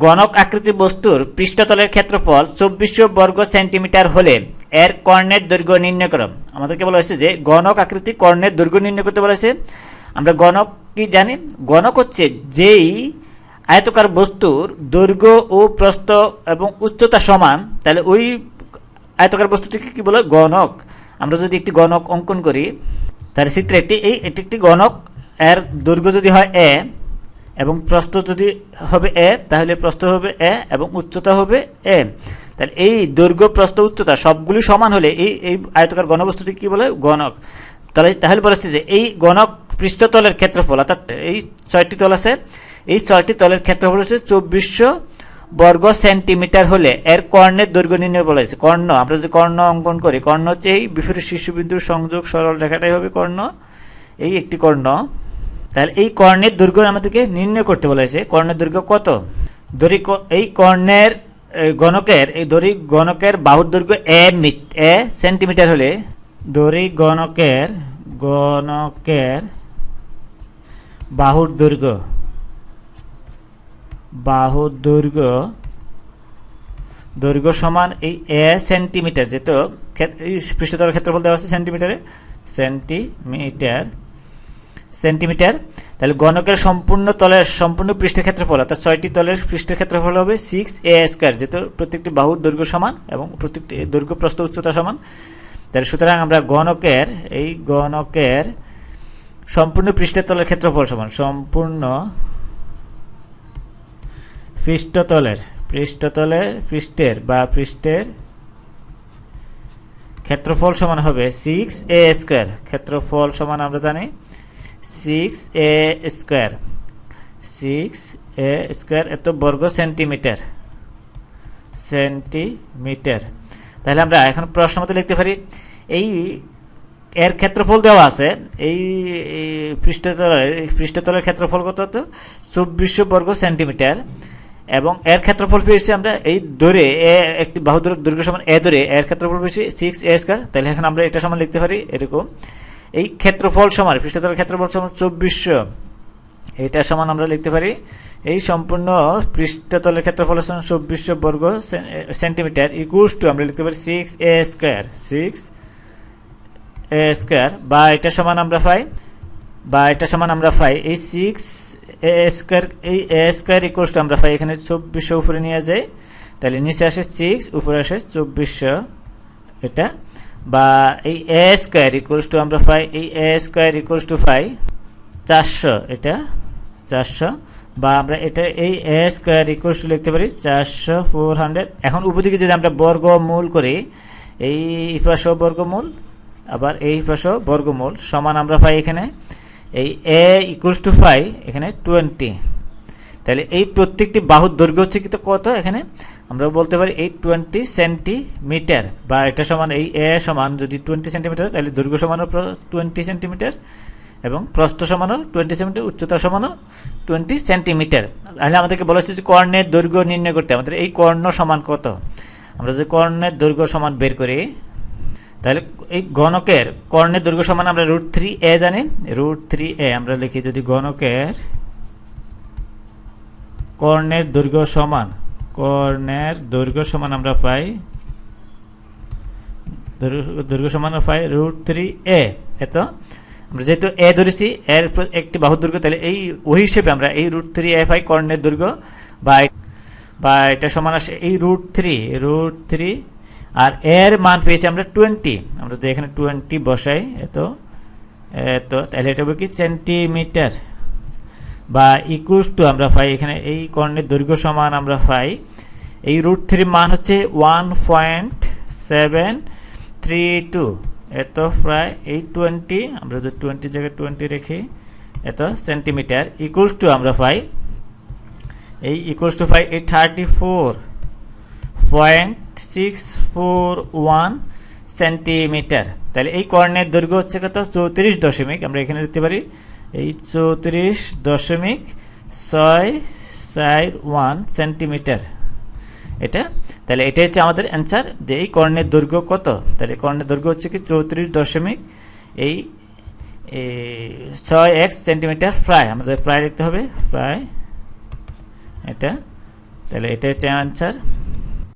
গণক আকৃতি বস্তুর পৃষ্ঠতলের ক্ষেত্রফল 2400 বর্গ সেন্টিমিটার হলে এর কর্ণের দৈর্ঘ্য নির্ণয় করো। আমাদেরকে বলা হয়েছে যে গণক আকৃতি কর্ণের দৈর্ঘ্য নির্ণয় করতে বলেছে। আমরা গণক কি জানি? গণক হচ্ছে যেই আয়তকার বস্তুর দৈর্ঘ্য ও প্রস্থ এবং উচ্চতা সমান, তাহলে ওই আয়তকার বস্তুটিকে কি বলে? গণক। আমরা যদি একটি গণক অঙ্কন করি, তাহলে চিত্রে এটি একটি গণক। এর দৈর্ঘ্য যদি হয় এ এবং প্রস্থ যদি হবে এ, তাহলে প্রস্থ হবে এ এবং উচ্চতা হবে এ। তাহলে এই দৈর্ঘ্য, প্রস্থ, উচ্চতা সবগুলি সমান হলে এই আয়তকার ঘনবস্তুটি কি বলে? গণক। তাহলে বলেছে যে এই গণক পৃষ্ঠতলের ক্ষেত্রফল, অর্থাৎ এই 6টি তল আছে, এই 6টি তলের ক্ষেত্রফল হচ্ছে 2400 বর্গ সেন্টিমিটার হলে এর কর্ণের দৈর্ঘ্য নির্ণয় বলা হয়েছে। কর্ণ, আমরা যদি কর্ণ অঙ্কন করি, কর্ণ হচ্ছে এই বিপরীত শীর্ষবিন্দুর সংযোগ সরল রেখাটাই হবে কর্ণ। এই একটি কর্ণ। তাহলে এই কর্ণের দৈর্ঘ্য আমাদেরকে নির্ণয় করতে বলা হয়েছে। কর্ণের দৈর্ঘ্য কত? এই কর্ণের গণকের বাহুর দৈর্ঘ্য এ সেন্টিমিটার হলে গণকের বাহুর দৈর্ঘ্য সমান এই এ সেন্টিমিটার, যেহেতু এই পৃষ্ঠতলের ক্ষেত্রফল দেওয়া আছে সেন্টিমিটারে, সেন্টিমিটার। তাহলে গণকের সম্পূর্ণ পৃষ্ঠের ক্ষেত্রফল, অর্থাৎ 6টি তলের পৃষ্ঠের ক্ষেত্রফল হবে 6a², যেহেতু প্রত্যেকটি বাহুর দৈর্ঘ্য সমান এবং প্রত্যেকটি দৈর্ঘ্য, প্রস্থ, উচ্চতা সমান। তাহলে সুতরাং আমরা গণকের সম্পূর্ণ পৃষ্ঠের তলের ক্ষেত্রফল সমান সম্পূর্ণ পৃষ্ঠের ক্ষেত্রফল সমান হবে 6a²। ক্ষেত্রফল সমান আমরা জানি 6a², এত বর্গ সেন্টিমিটার। তাহলে আমরা এখন প্রশ্ন মতো লিখতে পারি, এর ক্ষেত্রফল দেওয়া আছে, এই পৃষ্ঠতলের ক্ষেত্রফল কত? 2400 বর্গ সেন্টিমিটার, এবং এর ক্ষেত্রফল পেয়েছি আমরা এই দূরে একটি বাহু দৈর্ঘ্য সমান এ দূরে, এর ক্ষেত্রফল পেয়েছি 6a²। তাহলে এখন আমরা এটা সমান লিখতে পারি এরকম, এই ক্ষেত্রফল সমান পৃষ্ঠতলের ক্ষেত্রফল সমান 2400, এটা সমান আমরা লিখতে পারি এই সম্পূর্ণ পৃষ্ঠতলের ক্ষেত্রফল সমান 2400 বর্গ সেন্টিমিটার ইকুয়ালস টু আমরা লিখতে পারি 6a², বা এটা সমান আমরা পাই এই 6a², এই a² ইকুয়ালস টু আমরা পাই এখানে 2400 উপরে নিয়ে যাই, তাহলে নিচে আসে 6, উপরে আসে 2400, এটা। বা এই a² ইকুয়ালস টু আমরা পাই, এই a² ইকুয়ালস টু পাই 400, এটা 400, বা আমরা এটা এই a² ইকুয়ালস টু লিখতে পারি 400। এখন উপদিকে যদি আমরা বর্গমূল করি, এই পাশে বর্গমূল, আবার এই পাশে বর্গমূল, সমান আমরা পাই এখানে এই a ইকুয়ালস টু পাই এখানে 20। তাহলে এই প্রত্যেকটি বাহুর দৈর্ঘ্য হচ্ছে কিন্তু কত? এখানে আমরা বলতে পারি এই 20 সেন্টিমিটার, বা এটা সমান এই a সমান যদি 20 সেন্টিমিটার, তাহলে দৈর্ঘ্য সমান 20 সেন্টিমিটার এবং প্রস্থ সমান 20 সেন্টিমিটার, উচ্চতা সমান 20 সেন্টিমিটার। তাহলে আমাদেরকে বলা হচ্ছে যে কর্ণের দৈর্ঘ্য নির্ণয় করতে। আমাদের এই কর্ণ সমান কত? আমরা যদি কর্ণের দৈর্ঘ্য সমান বের করি, তাহলে এই গণকের কর্ণের দৈর্ঘ্য সমান আমরা √3a জানি। √3a আমরা লিখি, যদি গণকের কর্ণের দৈর্ঘ্য সমান আমরা পাই √3a। এত আমরা যেহেতু a ধরেছি, এর একটি বাহুর দৈর্ঘ্য, তাহলে ওই হিসেবে আমরা এই √3a পাই কর্ণের দৈর্ঘ্য, বা এটা সমান আসে এই √3, আর এর মান পেয়েছি আমরা 20। আমরা যদি এখানে 20 বসাই, এত তাহলে এটা হবে কি সেন্টিমিটার, বা ইকুয়ালস টু আমরা পাই এখানে এই কর্ণের দৈর্ঘ্য সমান আমরা পাই এই √3 মান হচ্ছে 1.732, এত প্রায় এই 20, আমরা যদি 20 জায়গায় 20 রেখে এত সেন্টিমিটার, ইকুয়ালস টু আমরা পাই এই 34.641 সেন্টিমিটার। তাহলে এই কর্ণের দৈর্ঘ্য হচ্ছে কত? 34 আমরা এখানে লিখতে পারি এই 34.641 সেন্টিমিটার, এটা। তাহলে এটা হচ্ছে আমাদের অ্যান্সার, যে এই কর্ণের দৈর্ঘ্য কত। তাহলে কর্ণের দৈর্ঘ্য হচ্ছে কি 34.6 সেন্টিমিটার প্রায়, আমাদের প্রায় লিখতে হবে, প্রায়, এটা তাহলে এটা হচ্ছে অ্যান্সার।